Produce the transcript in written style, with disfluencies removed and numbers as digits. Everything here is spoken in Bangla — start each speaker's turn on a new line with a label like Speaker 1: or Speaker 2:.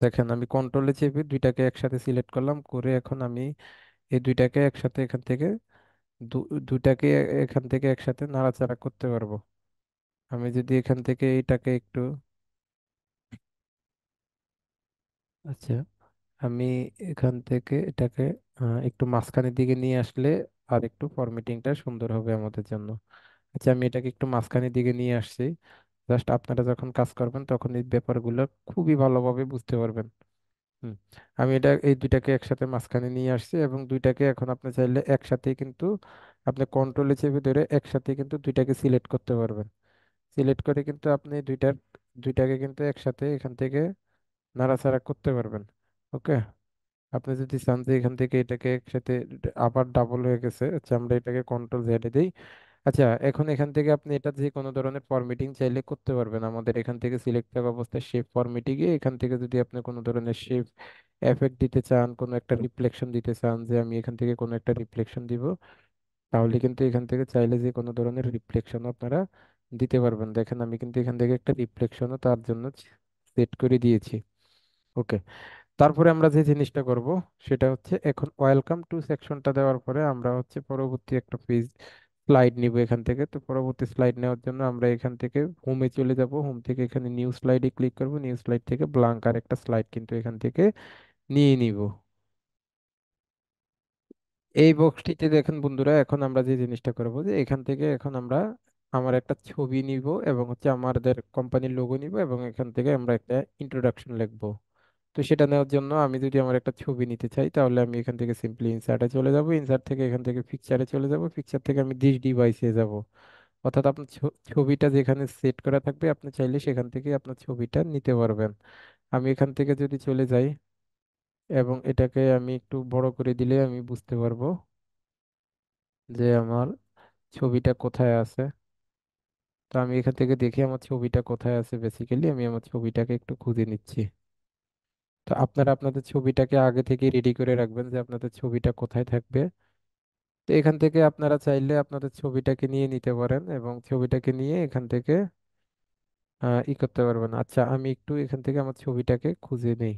Speaker 1: দেখেন, আমি কন্ট্রোলে চেপে দুইটাকে একসাথে সিলেক্ট করলাম, করে এখন আমি এই দুইটাকে একসাথে এখান থেকে দুইটাকে এখান থেকে একসাথে নাড়াচাড়া করতে পারবো। আমি যদি এখান থেকে এইটাকে একটু, আচ্ছা, আমি এখান থেকে এটাকে একটু মাঝখানের দিকে নিয়ে আসলে আর একটু ফরম্যাটিংটা সুন্দর হবে আমাদের জন্য। আচ্ছা, আমি এটাকে একটু মাঝখানের দিকে নিয়ে আসছি। জাস্ট আপনারা যখন কাজ করবেন তখন এই ব্যাপারগুলো খুবই ভালোভাবে বুঝতে পারবেন। হুম। আমি এই দুইটাকে একসাথে মাঝখানে নিয়ে আসছি, এবং দুইটাকে এখন আপনি চাইলে একসাথে কিন্তু আপনি কন্ট্রোলে চেপে ধরে একসাথে কিন্তু দুইটাকে সিলেক্ট করতে পারবেন। সিলেক্ট করে কিন্তু আপনি দুইটাকে কিন্তু একসাথে এখান থেকে নাড়াচাড়া করতে পারবেন। ওকে। আপনি যদি চান যে এখান থেকে এটাকে একসাথে আবার ডাবল হয়ে গেছে, আচ্ছা আমরা এটাকে কন্ট্রোল জেডে দিই। আচ্ছা, এখন এখান থেকে আপনি এটা যে কোনো ধরনের ফরম্যাটিং চাইলে করতে পারবেন। আমাদের এখান থেকে সিলেক্ট থাকা অবস্থায় শেপ ফরম্যাটিং এ এখান থেকে যদি আপনি কোনো ধরনের শেপ এফেক্ট দিতে চান, কোনো একটা রিফ্লেকশন দিতে চান, যে আমি এখান থেকে কোনো একটা রিফ্লেকশন দিব, তাহলে কিন্তু এখান থেকে চাইলে যে কোনো ধরনের রিফ্লেকশন আপনারা দিতে পারবেন। দেখেন, আমি কিন্তু এখান থেকে একটা রিফ্লেকশনও তার জন্য সেট করে দিয়েছি। ওকে। তারপরে আমরা যে জিনিসটা করব সেটা হচ্ছে, এখন ওয়েলকাম টু সেকশনটা দেওয়ার পরে আমরা হচ্ছে পরবর্তী একটা পেজ স্লাইড নিব এখান থেকে। তো পরবর্তী স্লাইড নেওয়ার জন্য আমরা এখান থেকে হোমে চলে যাব, হোম থেকে এখানে নিউ স্লাইডে ক্লিক করব, নিউ স্লাইড থেকে ব্লাঙ্ক আর একটা স্লাইড কিন্তু এখান থেকে নিয়ে নিব। এই বক্সটিতে দেখেন বন্ধুরা, এখন আমরা যে জিনিসটা করব যে এখান থেকে এখন আমরা আমার একটা ছবি নিব এবং হচ্ছে আমাদের কোম্পানির লোগো নিব, এবং এখান থেকে আমরা একটা ইন্ট্রোডাকশন লিখবো। তো সেটা নেওয়ার জন্য আমি যদি আমার একটা ছবি নিতে চাই, তাহলে আমি এখান থেকে সিম্পলি ইনসার্টে চলে যাব, ইনসার্ট থেকে এখান থেকে পিকচারে চলে যাব, পিকচার থেকে আমি দিস ডিভাইসে যাব। অর্থাৎ আপনার ছবিটা যেখানে সেট করা থাকবে আপনি চাইলে সেখান থেকে আপনার ছবিটা নিতে পারবেন। আমি এখান থেকে যদি চলে যাই এবং এটাকে আমি একটু বড় করে দিলে আমি বুঝতে পারবো যে আমার ছবিটা কোথায় আছে। তো আমি এখান থেকে দেখি আমার ছবিটা কোথায় আছে, বেসিক্যালি আমি আমার ছবিটাকে একটু খুঁজে নিচ্ছি। তো আপনারা আপনাদের ছবিটাকে আগে থেকে রেডি করে রাখবেন যে আপনাদের ছবিটা কোথায় থাকবে। তো এখান থেকে আপনারা চাইলে আপনাদের ছবিটাকে নিয়ে নিতে পারেন, এবং ছবিটাকে নিয়ে এখান থেকে ই করতে পারবেন। আচ্ছা, আমি একটু এখান থেকে আমার ছবিটাকে খুঁজে নেই।